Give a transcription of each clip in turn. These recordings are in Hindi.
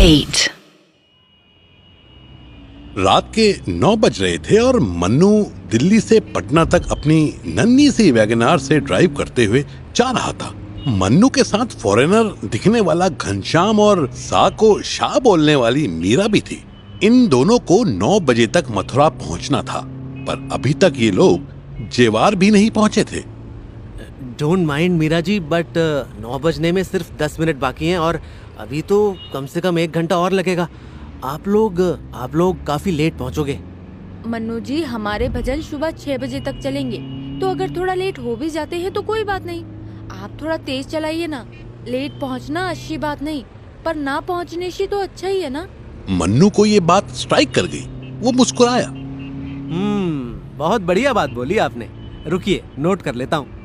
8. रात के 9 बज रहे थे और मन्नू दिल्ली से पटना तक अपनी नन्ही सी वैगनार से ड्राइव करते हुए जा रहा था। मन्नू के साथ फॉरेनर दिखने वाला घनश्याम और सा को शाह बोलने वाली मीरा भी थी। इन दोनों को 9 बजे तक मथुरा पहुंचना था, पर अभी तक ये लोग जेवार भी नहीं पहुंचे थे। Don't mind Meera ji, but 9 बजने में सिर्फ 10 मिनट बाकी हैं और अभी तो कम से कम 1 घंटा और लगेगा। आप लोग काफी लेट पहुंचोगे। मन्नू जी, हमारे भजन सुबह 6 बजे तक चलेंगे, तो अगर थोड़ा लेट हो भी जाते हैं तो कोई बात नहीं। आप थोड़ा तेज चलाइए ना। लेट पहुंचना अच्छी बात नहीं, पर ना पहुंचने से तो अच्छा ही है ना। मन्नू को ये बात स्ट्राइक कर गई। वो मुस्कुराया। बहुत बढ़िया बात बोली आपने। रुकिए, नोट कर लेता हूँ।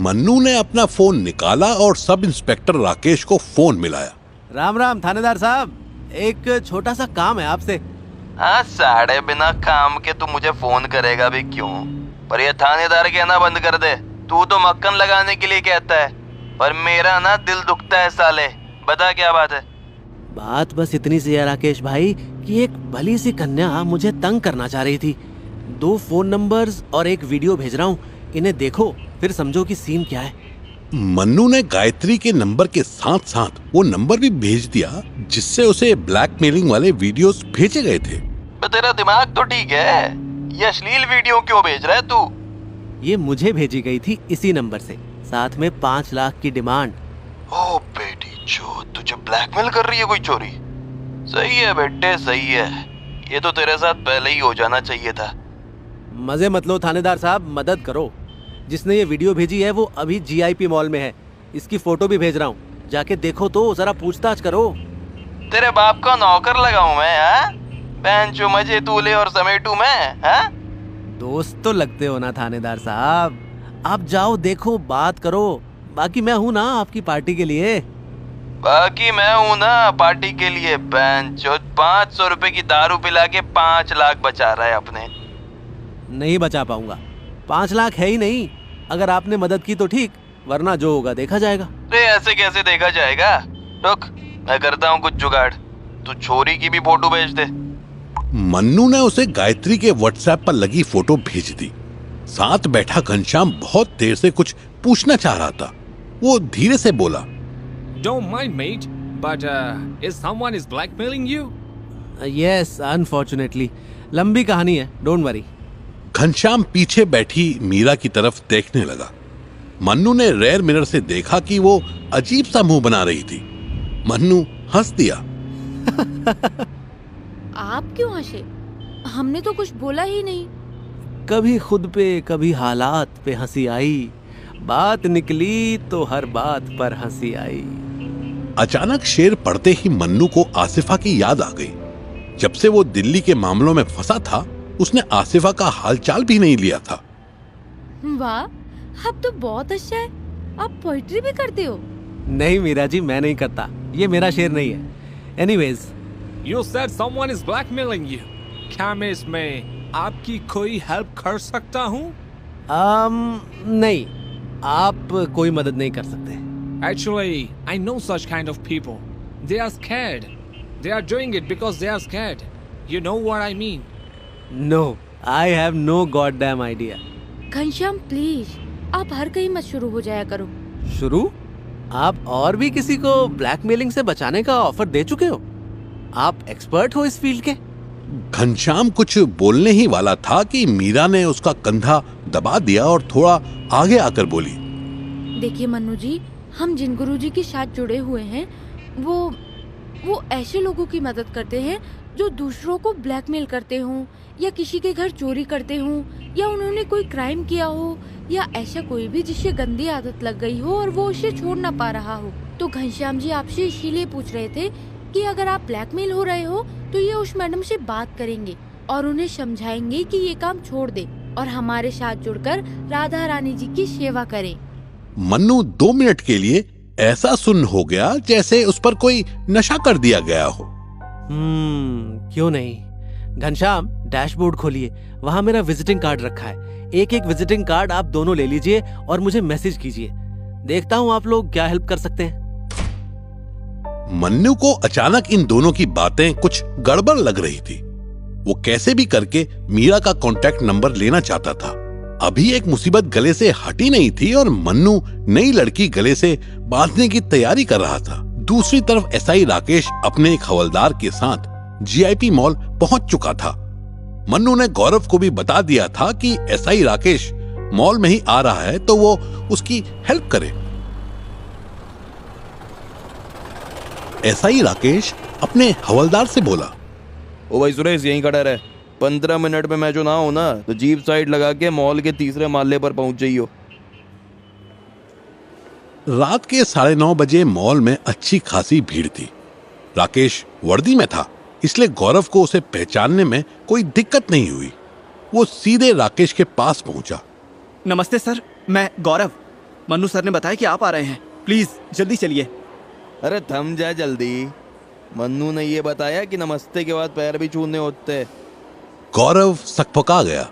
मन्नू ने अपना फोन निकाला और सब इंस्पेक्टर राकेश को फोन मिलाया। राम राम थानेदार साहब, एक छोटा सा काम है आपसे। हाँ, साढ़े बिना काम के तू मुझे फोन करेगा भी क्यों? पर ये थानेदार कहना बंद कर दे। तू तो मक्खन लगाने के लिए कहता है, पर मेरा ना दिल दुखता है साले। बता क्या बात है? बात बस इतनी सी है राकेश भाई कि एक भली सी कन्या मुझे तंग करना चाह रही थी। 2 फोन नंबर्स और एक वीडियो भेज रहा हूँ, इन्हें देखो फिर समझो कि सीन क्या है। मन्नू ने गायत्री के नंबर के साथ साथ वो नंबर भी भेज दिया जिससे उसे ब्लैकमेलिंग वाले वीडियोस भेजे गए थे। तेरा दिमाग तो ठीक है, ये अश्लील वीडियो क्यों भेज रहा है तू? ये मुझे भेजी गई थी इसी नंबर से, साथ में 5 लाख की डिमांड। ओ बेटी जो तुझे ब्लैकमेल कर रही है कोई चोरी? सही है बेटे, सही है। ये तो तेरे साथ पहले ही हो जाना चाहिए था। मजे मत लो थानेदार साहब, मदद करो। जिसने ये वीडियो भेजी है वो अभी GIP मॉल में है। इसकी फोटो भी भेज रहा हूँ, जाके देखो तो जरा पूछताछ करो। तेरे बाप का नौकर लगाऊं मैं? हाँ, बहन चो मजे तूले और समेटू मैं? हाँ, दोस्त तो लगते हो ना थानेदार साहब। आप जाओ देखो, बात करो। बाकी मैं हूँ ना आपकी पार्टी के लिए। बाकी मैं हूँ ना पार्टी के लिए। बहन चो 500 रुपए की दारू पिला के 5 लाख बचा रहा है अपने। नहीं बचा पाऊंगा। 5 लाख है ही नहीं। अगर आपने मदद की तो ठीक, वरना जो होगा देखा जाएगा। अरे ऐसे कैसे देखा जाएगा? रुक, मैं करता हूँ कुछ जुगाड़। तू छोरी की भी फोटो भेज दे। मन्नू ने उसे गायत्री के व्हाट्सएप पर लगी फोटो भेज दी। साथ बैठा घनश्याम बहुत देर से कुछ पूछना चाह रहा था। वो धीरे से बोला, Don't mind, mate, but is someone is blackmailing you? Yes, unfortunately. लंबी कहानी है, डोंट वरी। घनश्याम पीछे बैठी मीरा की तरफ देखने लगा। मन्नू ने रेयर मिरर से देखा कि वो अजीब सा मुंह बना रही थी। मन्नू हंस दिया। आप क्यों हंसे? हमने तो कुछ बोला ही नहीं। कभी खुद पे कभी हालात पे हंसी आई, बात निकली तो हर बात पर हंसी आई। अचानक शेर पढ़ते ही मन्नू को आसिफा की याद आ गई। जब से वो दिल्ली के मामलों में फंसा था, उसने आसिफा का हालचाल भी नहीं लिया था। वाह, अब तो बहुत अच्छा है। आप पोइट्री भी करते हो? नहीं मीरा जी, मैं नहीं करता। ये मेरा शेर नहीं है। Anyways, You said someone is blackmailing you. क्या मैं इसमें आपकी कोई हेल्प कर सकता हूँ? नहीं, आप कोई मदद नहीं कर सकते। Actually, I know such kind of people. They are scared. They are doing it because they are scared. You know what I mean? No, I have no goddamn idea. Ghanshyam please, आप हर कहीं मत शुरू हो जाया करो। शुरू? आप और भी किसी को ब्लैकमेलिंग से बचाने का ऑफर दे चुके हो? आप एक्सपर्ट हो इस फील्ड के। घनश्याम कुछ बोलने ही वाला था कि मीरा ने उसका कंधा दबा दिया और थोड़ा आगे आकर बोली, देखिए मन्नू जी, हम जिन गुरुजी के साथ जुड़े हुए हैं वो ऐसे लोगों की मदद करते हैं जो दूसरों को ब्लैकमेल करते हों, या किसी के घर चोरी करते हों, या उन्होंने कोई क्राइम किया हो, या ऐसा कोई भी जिससे गंदी आदत लग गई हो और वो उसे छोड़ ना पा रहा हो। तो घनश्याम जी आपसे इसीलिए पूछ रहे थे कि अगर आप ब्लैकमेल हो रहे हो तो ये उस मैडम से बात करेंगे और उन्हें समझाएंगे कि ये काम छोड़ दे और हमारे साथ जुड़कर राधा रानी जी की सेवा करें। मन्नू 2 मिनट के लिए ऐसा सुन्न हो गया जैसे उस पर कोई नशा कर दिया गया हो। क्यों नहीं। घनश्याम, डैशबोर्ड खोलिए, वहाँ मेरा विजिटिंग कार्ड रखा है। एक एक विजिटिंग कार्ड आप दोनों ले लीजिए और मुझे मैसेज कीजिए। देखता हूँ आप लोग क्या हेल्प कर सकते हैं। मन्नू को अचानक इन दोनों की बातें कुछ गड़बड़ लग रही थी। वो कैसे भी करके मीरा का कांटेक्ट नंबर लेना चाहता था। अभी एक मुसीबत गले से हटी नहीं थी और मन्नू नई लड़की गले से बांधने की तैयारी कर रहा था। दूसरी तरफ एसआई राकेश अपने एक हवलदार के साथ जीआईपी मॉल पहुंच चुका था। मन्नू ने गौरव को भी बता दिया था कि एसआई राकेश मॉल में ही आ रहा है तो वो उसकी हेल्प करे। एसआई राकेश अपने हवलदार से बोला, ओ भाई सुरेश यहीं खड़ा रहे, 15 मिनट में मैं जो ना हो ना तो जीप साइड लगा के मॉल के तीसरे माले पर पहुंच जाइयो। रात के 9:30 बजे मॉल में अच्छी खासी भीड़ थी। राकेश वर्दी में था, इसलिए गौरव को उसे पहचानने में कोई दिक्कत नहीं हुई। वो सीधे राकेश के पास पहुंचा। नमस्ते सर, मैं गौरव। मन्नू सर ने बताया कि आप आ रहे हैं, प्लीज जल्दी चलिए। अरे थम जा जल्दी, मन्नू ने ये बताया कि नमस्ते के बाद पैर भी छूने होते। गौरव सकपका गया।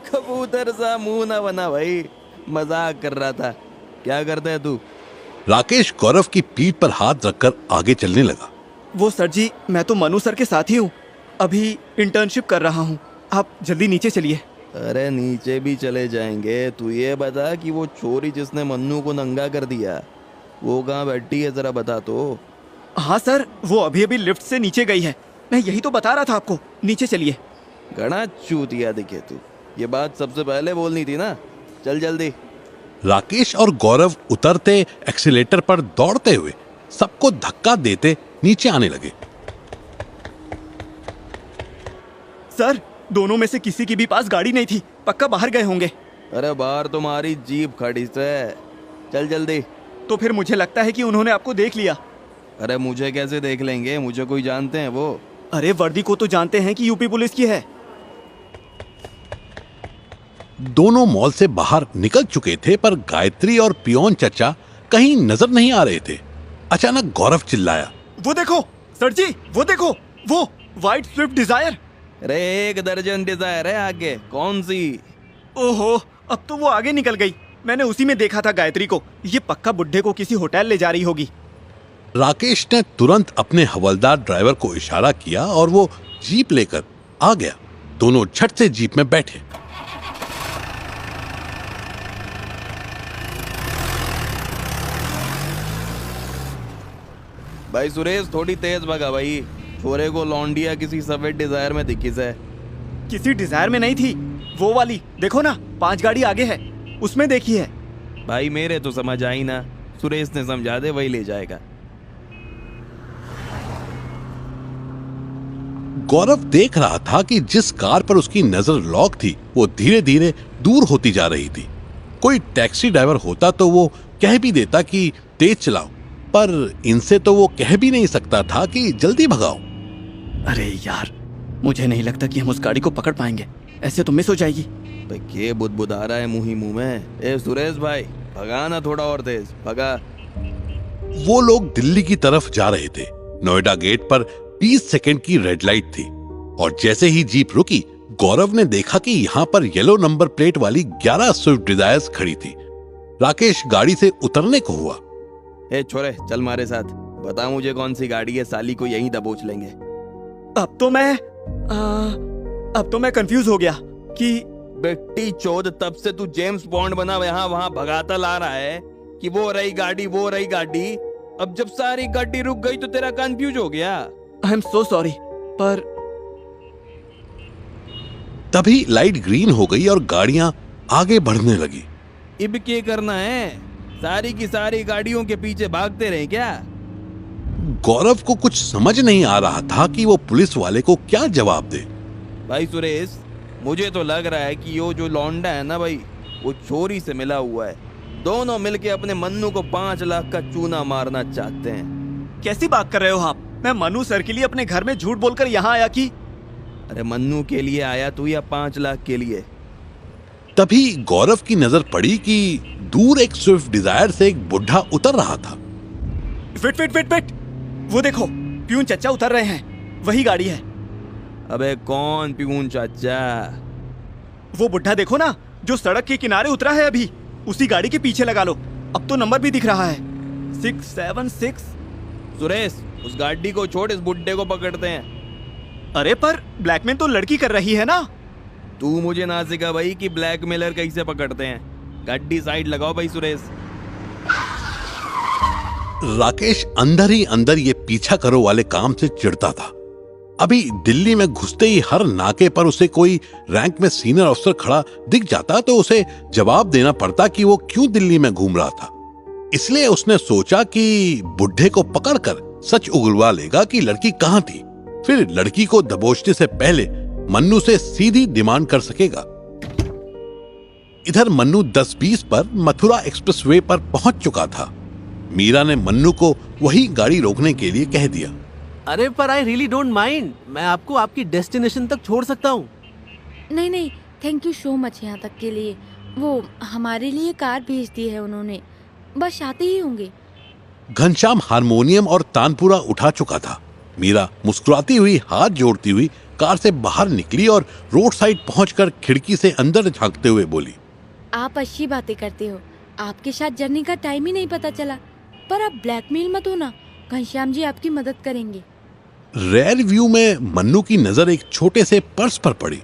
कबूतर सा मुंह ना बना भाई, मजाक कर रहा था। क्या करता है तू? राकेश गौरव की पीठ पर हाथ रखकर आगे चलने लगा। वो सर जी, मैं तो मन्नू सर के साथ ही हूँ, अभी इंटर्नशिप कर रहा हूँ। आप जल्दी नीचे चलिए। अरे नीचे भी चले जाएंगे, तू ये बता कि वो छोरी जिसने मन्नू को नंगा कर दिया वो कहाँ बैठी है, जरा बता तो। हाँ सर, वो अभी अभी लिफ्ट से नीचे गई है। मैं यही तो बता रहा था आपको, नीचे चलिए। घना चूतिया दिखे तू, ये बात सबसे पहले बोलनी थी ना। चल जल्दी। राकेश और गौरव उतरते एक्सीलेटर पर दौड़ते हुए सबको धक्का देते नीचे आने लगे। सर, दोनों में से किसी के भी पास गाड़ी नहीं थी, पक्का बाहर गए होंगे। अरे बाहर तुम्हारी जीप खड़ी से, चल जल्दी। तो फिर मुझे लगता है कि उन्होंने आपको देख लिया। अरे मुझे कैसे देख लेंगे, मुझे कोई जानते हैं वो? अरे वर्दी को तो जानते हैं कि यूपी पुलिस की है। दोनों मॉल से बाहर निकल चुके थे पर गायत्री और पियोन चचा कहीं नजर नहीं आ रहे थे। अचानक गौरव चिल्लाया, वो देखो सर जी, वो देखो, वो व्हाइट स्विफ्ट डिजायर। अरे 1 दर्जन डिजायर है आगे, कौन सी? ओहो, अब तो वो आगे निकल गई। मैंने उसी में देखा था गायत्री को। ये पक्का बुड्ढे को किसी होटल ले जा रही होगी। राकेश ने तुरंत अपने हवलदार ड्राइवर को इशारा किया और वो जीप लेकर आ गया। दोनों झट से जीप में बैठे। भाई सुरेश थोड़ी तेज भगा भाई, छोरे को लौंडिया किसी सफेद डिजायर में दिखी से। किसी डिजायर में नहीं थी, वो वाली देखो ना, 5 गाड़ी आगे है, उसमें देखी है। भाई मेरे तो समझ आई ना, सुरेश ने समझा दे, वही ले जाएगा। गौरव देख रहा था कि जिस कार पर उसकी नजर लॉक थी वो धीरे धीरे दूर होती जा रही थी। कोई टैक्सी ड्राइवर होता तो वो कह भी देता कि तेज चलाओ, पर इनसे तो वो कह भी नहीं सकता था कि जल्दी भगाओ। अरे यार, मुझे नहीं लगता कि हम उस गाड़ी को पकड़ पाएंगे, ऐसे तो मिस हो जाएगी। भाई के बुदबुदा रहा है मुंह ही मुंह में। ए सुरेश भाई, भगा ना थोड़ा और तेज, भगा। वो लोग दिल्ली की तरफ जा रहे थे। नोएडा गेट पर 20 सेकंड की रेड लाइट थी और जैसे ही जीप रुकी, गौरव ने देखा कि यहाँ पर येलो नंबर प्लेट वाली 11 स्विफ्ट डिजायर्स खड़ी थी। राकेश गाड़ी से उतरने को हुआ। ए छोरे, चल मारे साथ, बता मुझे कौन सी गाड़ी है, साली को यहीं दबोच लेंगे। अब तो मैं कंफ्यूज हो गया कि बेटी चौध, तब से तू जेम्स बॉन्ड बना यहाँ वहां भगाता ला रहा है कि वो रही गाड़ी, वो रही गाड़ी। अब जब सारी गाड़ी रुक गई तो तेरा कंफ्यूज हो गया। आई एम सो सॉरी, पर तभी लाइट ग्रीन हो गई और गाड़ियां आगे बढ़ने लगी। इब क्या करना है, सारी की सारी गाड़ियों के पीछे भागते रहे क्या? गौरव को कुछ समझ नहीं आ रहा था कि वो पुलिस वाले को क्या जवाब दे। भाई सुरेश, मुझे तो लग रहा है कि यो जो लौंडा है ना भाई, वो छोरी से मिला हुआ है। दोनों मिलके अपने मन्नू को 5 लाख का चूना मारना चाहते हैं। कैसी बात कर रहे हो आप? मैं मन्नू सर के लिए अपने घर में झूठ बोलकर यहाँ आया कि? अरे मन्नू के लिए आया तू या 5 लाख के लिए? तभी गौरव की नजर पड़ी कि दूर एक स्विफ्ट डिजायर से एक बुढ़ा उतर रहा था। फिट फिट फिट फिट, वो देखो, प्यून चचा उतर रहे हैं, वही गाड़ी है। अबे कौन प्यून चाचा? वो बुढ़ा देखो ना, जो सड़क के किनारे उतरा है अभी, उसी गाड़ी के पीछे लगा लो। अब तो नंबर भी दिख रहा है। 676। सुरेश, उस गाड़ी को छोड़, इस बुड्ढे को पकड़ते हैं। अरे पर ब्लैकमेल तो लड़की कर रही है ना। तू मुझे ना सिखा भाई कि ब्लैकमेलर कैसे पकड़ते हैं। गाड़ी साइड लगाओ भाई सुरेश। राकेश अंदर ही अंदर ये पीछा करो वाले काम से चिढ़ता था। अभी दिल्ली में घुसते ही हर नाके पर उसे कोई रैंक में सीनियर अफसर खड़ा दिख जाता तो उसे जवाब देना पड़ता कि वो क्यों दिल्ली में घूम रहा था। इसलिए उसने सोचा कि बुढ़े को पकड़कर सच उगलवा लेगा कि लड़की कहां थी। फिर लड़की को दबोचने से पहले मन्नू से सीधी डिमांड कर सकेगा। इधर मन्नू 10:20 पर मथुरा एक्सप्रेसवे पर पहुंच चुका था। मीरा ने मन्नू को वही गाड़ी रोकने के लिए कह दिया। अरे पर आई रियली डोंट माइंड, मैं आपको आपकी डेस्टिनेशन तक छोड़ सकता हूँ। नहीं नहीं, थैंक यू सो मच यहाँ तक के लिए। वो हमारे लिए कार भेज दी है उन्होंने, बस आते ही होंगे। घनश्याम हारमोनियम और तानपुरा उठा चुका था। मीरा मुस्कुराती हुई हाथ जोड़ती हुई कार से बाहर निकली और रोड साइड पहुंचकर खिड़की से अंदर झांकते हुए बोली, आप अच्छी बातें करते हो, आपके साथ जर्नी का टाइम ही नहीं पता चला। पर आप ब्लैकमेल मत हो ना, घनश्याम जी आपकी मदद करेंगे। रेयर व्यू में मन्नू की नजर एक छोटे से पर्स पर पड़ी।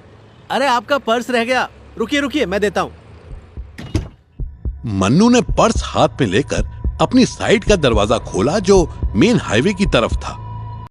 अरे आपका पर्स रह गया, रुकिए रुकिए मैं देता हूँ। मन्नू ने पर्स हाथ में लेकर अपनी साइड का दरवाजा खोला जो मेन हाईवे की तरफ था।